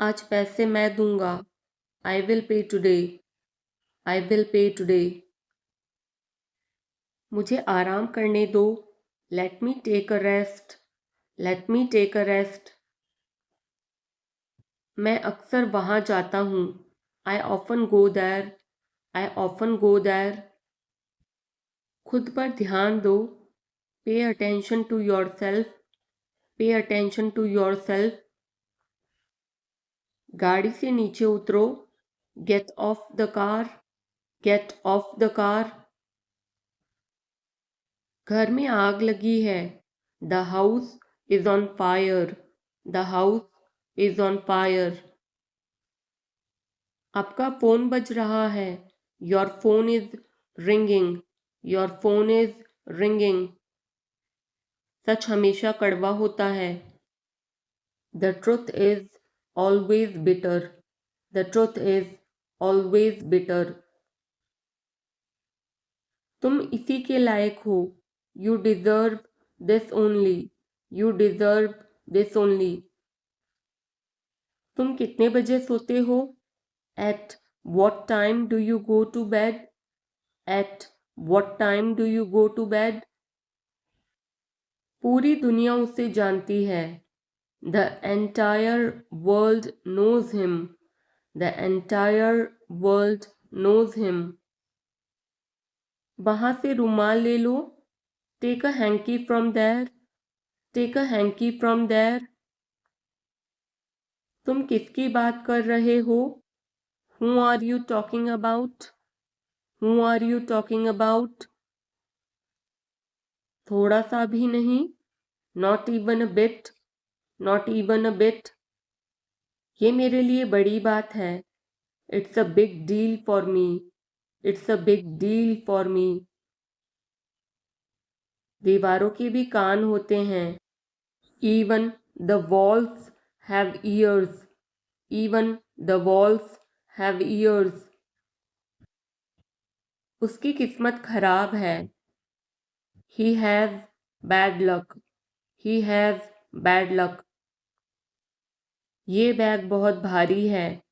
आज पैसे मैं दूंगा। I will pay today. I will pay today. मुझे आराम करने दो। Let me take a rest. Let me take a rest. मैं अक्सर वहाँ जाता हूँ। I often go there. I often go there. खुद पर ध्यान दो। Pay attention to yourself. Pay attention to yourself. गाड़ी से नीचे उतरो। Get off the car. Get off the car. घर में आग लगी है। The house is on fire. The house is on fire. आपका फोन बज रहा है। Your phone is ringing. Your phone is ringing. सच हमेशा कड़वा होता है। The truth is always bitter. The truth is always bitter. तुम इसी के लायक हो। You deserve this only. You deserve this only. तुम कितने बजे सोते हो? At what time do you go to bed? At what time do you go to bed? पूरी दुनिया उसे जानती है। The entire world knows him. The entire world knows him. वहाँ से रुमाल ले लो। Take a hanky from there. Take a hanky from there. तुम किसकी बात कर रहे हो? Who are you talking about? Who are you talking about? थोड़ा सा भी नहीं। Not even a bit. Not even a bit. ये मेरे लिए बड़ी बात है। It's a big deal for me. It's a big deal for me. दीवारों के भी कान होते हैं। Even the walls have ears. Even the walls have ears. उसकी किस्मत खराब है। He has bad luck. He has bad luck. ये बैग बहुत भारी है।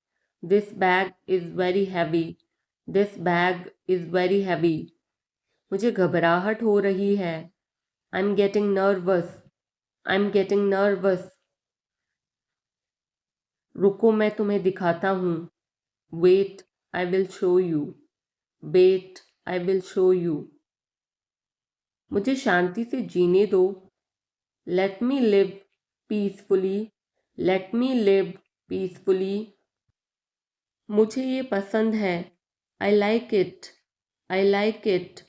This bag is very heavy. This bag is very heavy. मुझे घबराहट हो रही है। I'm getting nervous. I'm getting nervous. रुको मैं तुम्हें दिखाता हूँ। Wait, I will show you. Wait, I will show you. मुझे शांति से जीने दो। Let me live peacefully. Let me live peacefully. मुझे ये पसंद है। I like it. I like it.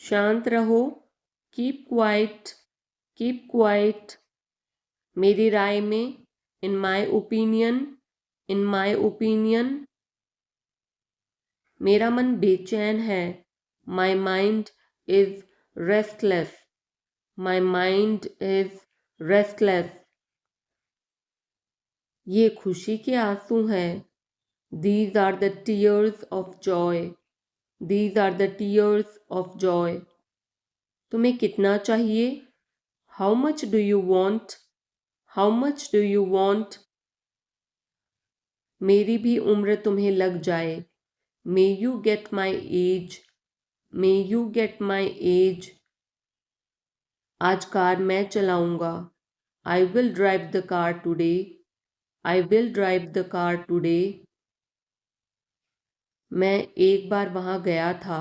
शांत रहो। Keep quiet. Keep quiet. मेरी राय में in my opinion. In my opinion. मेरा मन बेचैन है। My mind is restless. My mind is restless. ये खुशी के आंसू हैं। These are the tears of joy. These are the tears of joy. तुम्हें कितना चाहिए? How much do you want? How much do you want? मेरी भी उम्र तुम्हें लग जाए। May you get my age. May you get my age. आज कार मैं चलाऊंगा। I will drive the car today. I will drive the car today. मैं एक बार वहाँ गया था।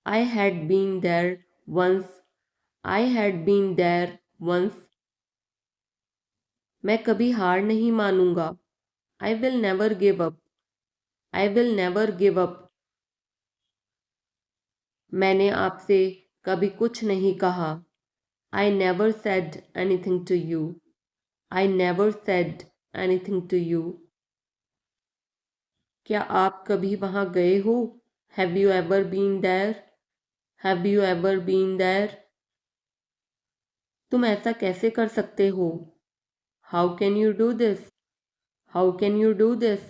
I had been there once. I had been there once. मैं कभी हार नहीं मानूंगा। I will never give up. I will never give up. मैंने आपसे कभी कुछ नहीं कहा। I never said anything to you. I never said anything to you. क्या आप कभी वहाँ गए हो? Have you ever been there? Have you ever been there? तुम ऐसा कैसे कर सकते हो? How can you do this? How can you do this?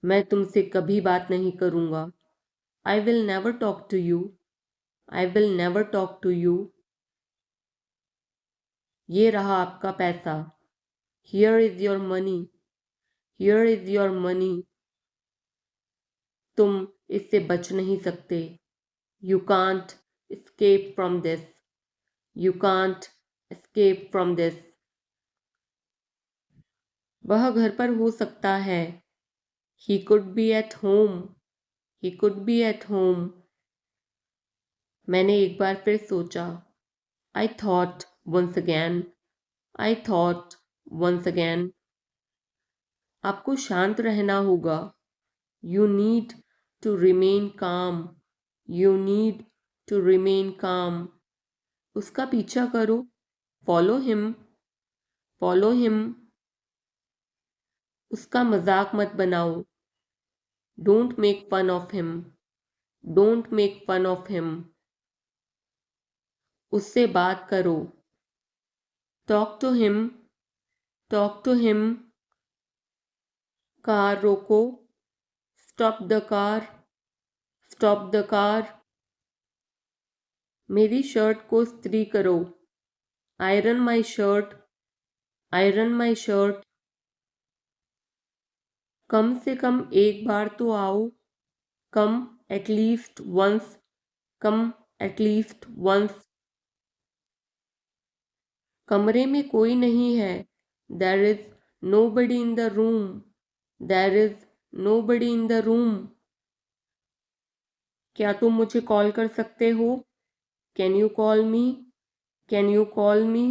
मैं तुमसे कभी बात नहीं करूँगा। I will never talk to you. I will never talk to you. ये रहा आपका पैसा। Here is your money. Here is your money. तुम इससे बच नहीं सकते. You can't escape from this. You can't escape from this. वह घर पर हो सकता है. He could be at home. He could be at home. मैंने एक बार फिर सोचा. I thought once again. I thought once again. आपको शांत रहना होगा. You need to remain calm. You need to remain calm. उसका पीछा करो. Follow him. Follow him. उसका मजाक मत बनाओ. Don't make fun of him. Don't make fun of him. उससे बात करो. Talk to him. Talk to him. Car रोको. Stop the car. Stop the car. मेरी शर्ट को इस्त्री करो. Iron my shirt. Iron my shirt. कम से कम एक बार तो आओ. Come at least once. Come at least once. कमरे में कोई नहीं है. There is nobody in the room. There is nobody in the room. क्या तुम मुझे कॉल कर सकते हो? Can you call me? Can you call me?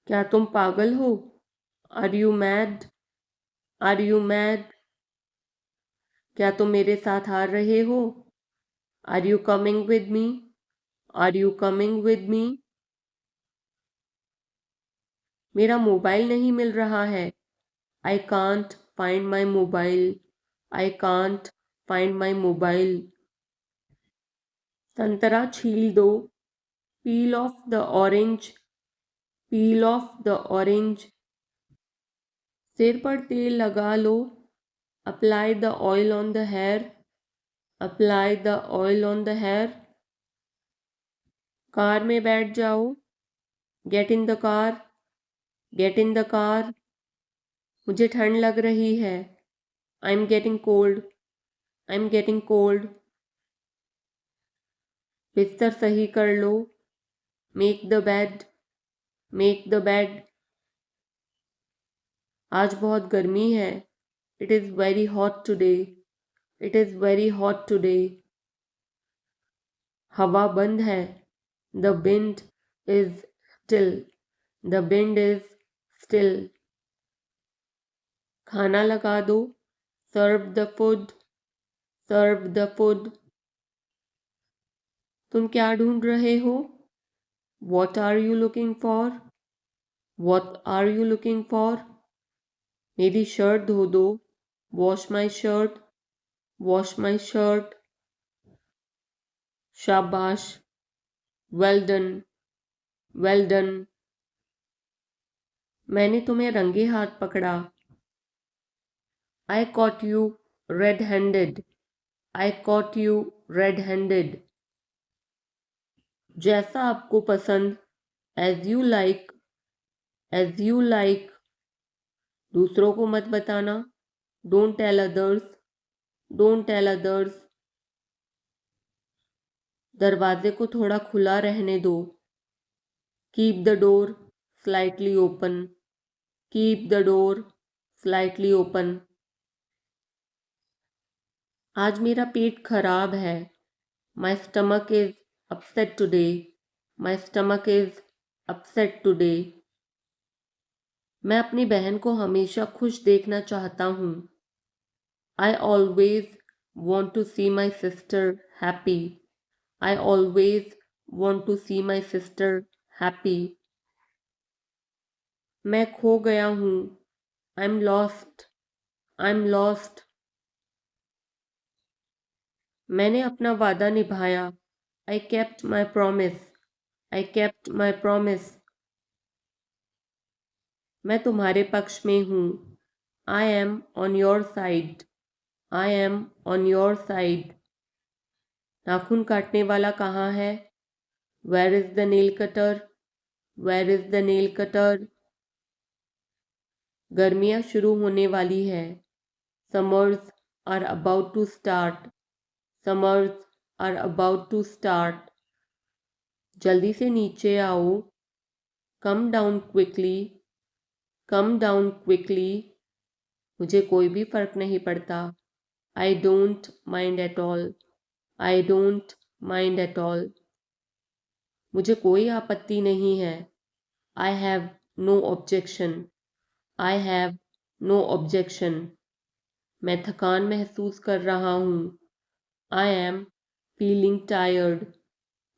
क्या तुम पागल हो? Are you mad? Are you mad? क्या तुम मेरे साथ आ रहे हो? Are you coming with me? Are you coming with me? मेरा मोबाइल नहीं मिल रहा है. I can't find my mobile. I can't find my mobile. संतरा छील दो. Peel off the orange. Peel off the orange. सिर पर तेल लगा लो. Apply the oil on the hair. Apply the oil on the hair. Car में बैठ जाओ. Get in the car. Get in the car. मुझे ठंड लग रही है. I'm getting cold. I'm getting cold. बिस्तर सही कर लो. Make the bed. Make the bed. आज बहुत गर्मी है. It is very hot today. It is very hot today. हवा बंद है. The wind is still. The wind is still. खाना लगा दो. Serve the food. Serve the food. तुम क्या ढूंढ रहे हो? What are you looking for? What are you looking for? मेरी शर्ट धो दो. Wash my shirt. Wash my shirt. शाबाश. Well done. Well done. मैंने तुम्हें रंगे हाथ पकड़ा. I caught you red-handed. I caught you red-handed. जैसा आपको पसंद. As you like. As you like. दूसरों को मत बताना. Don't tell others. Don't tell others. दरवाजे को थोड़ा खुला रहने दो. Keep the door slightly open. Keep the door slightly open. आज मेरा पेट खराब है. My stomach is upset today. My stomach is upset today. मैं अपनी बहन को हमेशा खुश देखना चाहता हूँ. I always want to see my sister happy. I always want to see my sister happy. मैं खो गया हूँ. I'm lost. I'm lost. मैंने अपना वादा निभाया. I kept my promise. I kept my promise. मैं तुम्हारे पक्ष में हूँ. I am on your side. I am on your side. नाखून काटने वाला कहाँ है? Where is the nail cutter? Where is the nail cutter? गर्मियाँ शुरू होने वाली है। Summers are about to start. Summers are about to start. जल्दी से नीचे आओ। Come down quickly. Come down quickly. मुझे कोई भी फर्क नहीं पड़ता। I don't mind at all. I don't mind at all. मुझे कोई आपत्ति नहीं है। I have no objection. I have no objection. मैं थकान महसूस कर रहा हूँ। I am feeling tired.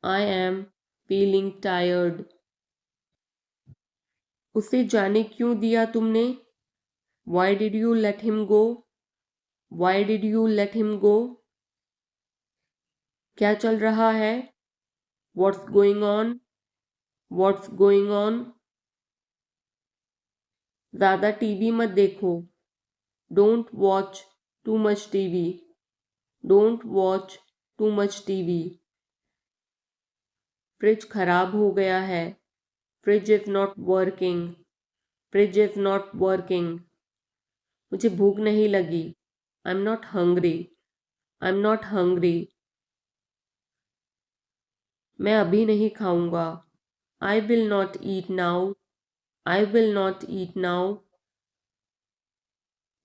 I am feeling tired. उसे जाने क्यों दिया तुमने? Why did you let him go? Why did you let him गो? क्या चल रहा है? What's going on? What's going on? ज़्यादा टीवी मत देखो। Don't watch too much TV. Don't watch too much TV. Fridge खराब हो गया है। Fridge is not working. Fridge is not working. मुझे भूख नहीं लगी। I am not hungry. I am not hungry. मैं अभी नहीं खाऊंगा। आई will not eat now. I will not eat now.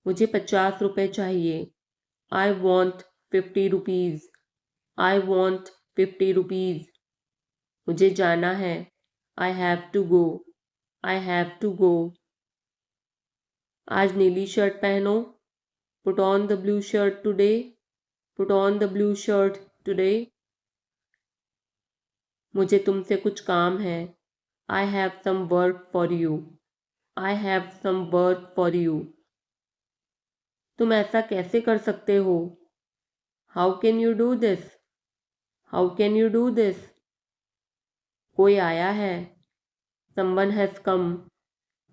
मुझे 50 रुपए चाहिए। I want 50 rupees. I want 50 rupees. मुझे जाना है। I have to go. I have to go. आज नीली शर्ट पहनो। Put on the blue shirt today. Put on the blue shirt today. मुझे तुमसे कुछ काम है। I have some work for you. I have some work for you. तुम ऐसा कैसे कर सकते हो? How can you do this? How can you do this? कोई आया है। Someone has come.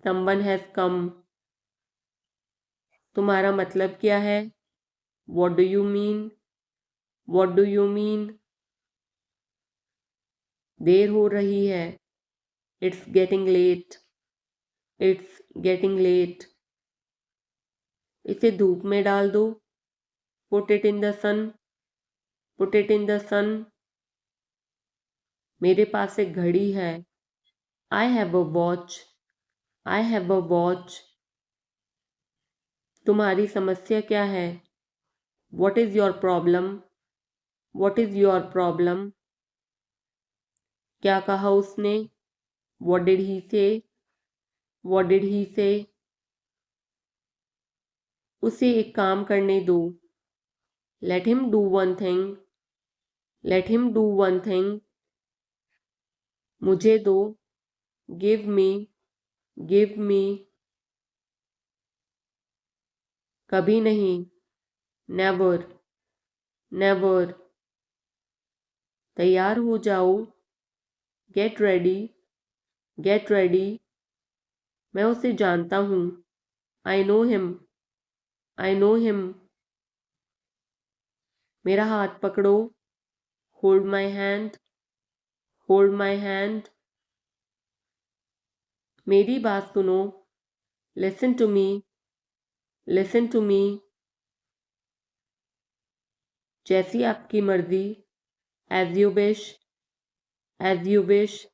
Someone has come. तुम्हारा मतलब क्या है? What do you mean? What do you mean? देर हो रही है। It's getting late. It's getting late. इसे धूप में डाल दो। Put it in the sun. Put it in the sun. मेरे पास एक घड़ी है। I have a watch. I have a watch. तुम्हारी समस्या क्या है? What is your problem? What is your problem? क्या कहा उसने? वॉट डिड ही से? वॉट डिड ही से? उसे एक काम करने दो। Let him do one thing. Let him do one thing. मुझे दो। Give me. Give me. कभी नहीं। नेवर। नेवर। तैयार हो जाओ। Get ready. Get ready. मैं उसे जानता हूँ। I know him. I know him. मेरा हाथ पकड़ो। Hold my hand. Hold my hand. मेरी बात सुनो। Listen to me. Listen to me. जैसी आपकी मर्जी। As you wish. As you wish.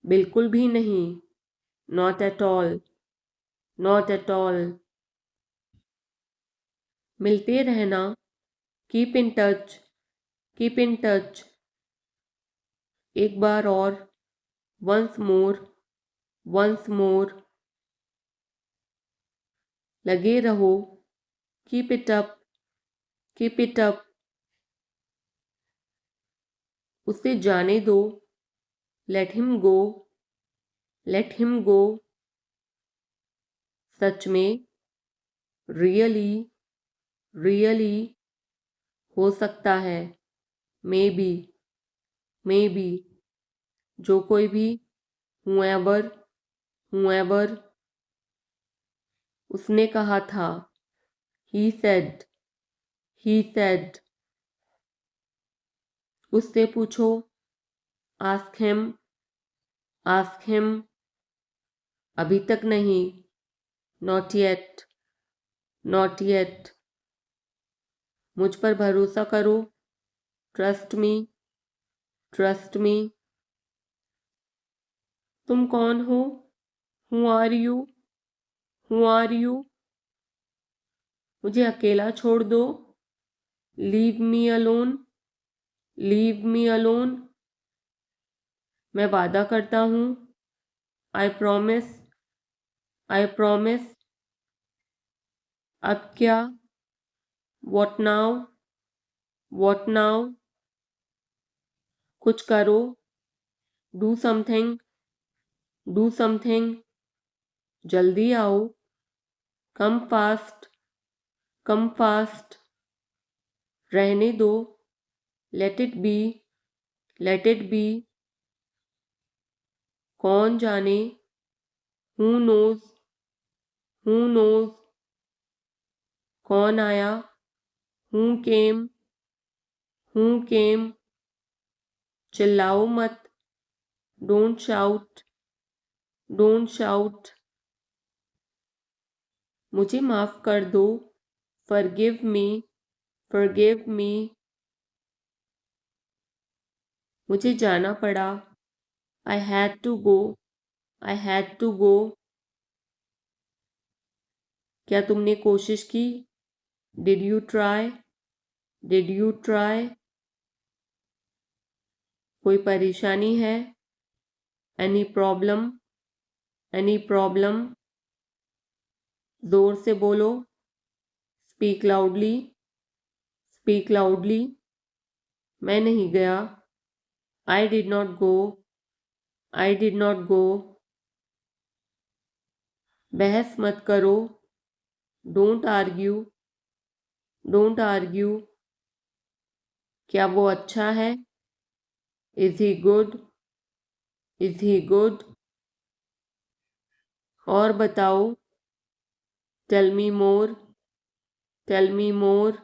बिल्कुल भी नहीं। Not at all. Not at all. मिलते रहना। Keep in touch. Keep in touch. एक बार और। Once more. Once more. लगे रहो। Keep it up. Keep it up. उसे जाने दो। Let him go. Let him go. सच में। रियली। रियली। हो सकता है। Maybe. Maybe. जो कोई भी। whoever। whoever। उसने कहा था। he said। he said। उससे पूछो। ask him। ask him। अभी तक नहीं, नॉट येट, नॉट येट। मुझ पर भरोसा करो, ट्रस्ट मी, ट्रस्ट मी। तुम कौन हो, who are you, who are you. मुझे अकेला छोड़ दो, leave me alone, leave me alone. मैं वादा करता हूँ, आई प्रॉमिस, आई प्रॉमिस। अब क्या, वॉट नाउ, वॉट नाउ। कुछ करो, डू समथिंग, डू समथिंग। जल्दी आओ, कम फास्ट, कम फास्ट। रहने दो, let it be, let it be. कौन जाने, हु नोज, हु नोज। कौन आया, हु केम, हु केम। चिल्लाओ मत, डोंट शाउट, डोंट शाउट। मुझे माफ़ कर दो, फॉरगिव मी, फॉरगिव मी। मुझे जाना पड़ा, I had to go, I had to go. क्या तुमने कोशिश की, did you try, did you try. कोई परेशानी है, एनी प्रॉब्लम, एनी प्रॉब्लम। जोर से बोलो, स्पीक लाउडली, स्पीक लाउडली। मैं नहीं गया, I did not go, I did not go. बहस मत करो, डोंट आर्ग्यू, डोंट आर्ग्यू। क्या वो अच्छा है, is he good, is he good. और बताओ, टेल मी मोर, टेल मी मोर।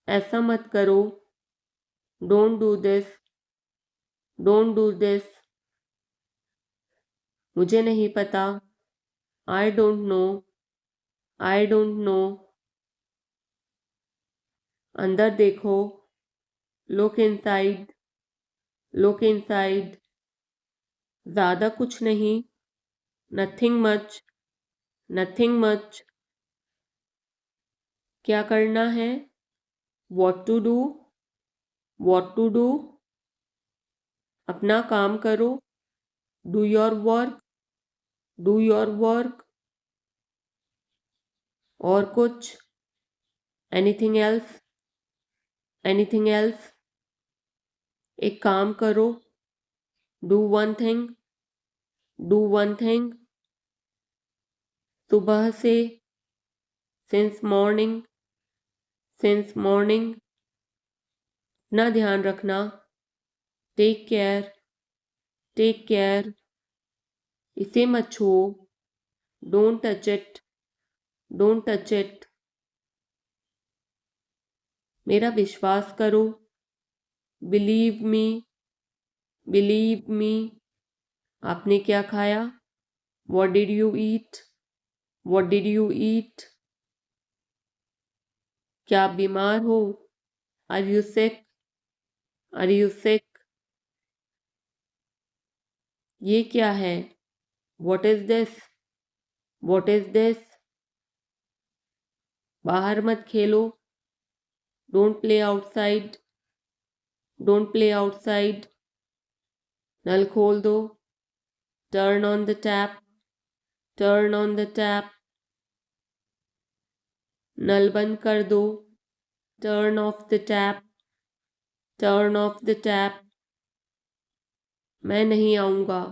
ऐसा मत करो, don't do this, don't do this. मुझे नहीं पता, I don't know, I don't know. अंदर देखो, लुक इनसाइड, लुक इनसाइड। ज़्यादा कुछ नहीं, नथिंग मच, नथिंग मच। क्या करना है, what to do, what to do. अपना काम करो, do your work, do your work. और कुछ, एनीथिंग एल्स, एनीथिंग एल्स। एक काम करो, do one thing, do one thing. सुबह से, सिंस मॉर्निंग, सिंस मॉर्निंग। अपना ध्यान रखना, टेक केयर, टेक केयर। इसे मत छुओ, don't touch it, don't touch it. मेरा विश्वास करो, बिलीव मी, बिलीव मी। आपने क्या खाया, what did you eat, what did you eat. क्या आप बीमार हो, are you sick, are you sick. ये क्या है, what is this, what is this. बाहर मत खेलो, don't play outside, don't play outside. नल खोल दो, turn on the tap, turn on the tap. नल बंद कर दो, turn off the tap, turn off the tap. मैं नहीं आऊँगा,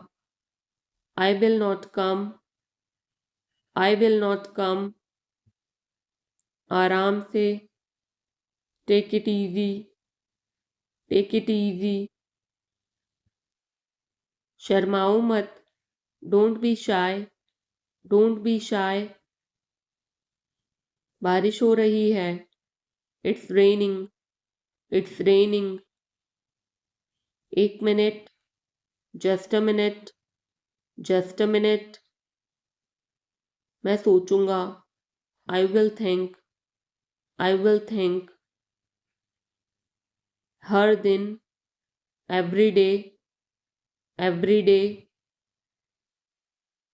I will not come, I will not come. आराम से, take it easy, take it easy. शर्माओ मत, don't be shy, don't be shy. बारिश हो रही है, इट्स रेनिंग, इट्स रेनिंग। एक minute, just a minute. Just a minute, मैं सोचूंगा। I will think, I will think. हर दिन, एवरी डे, एवरी डे।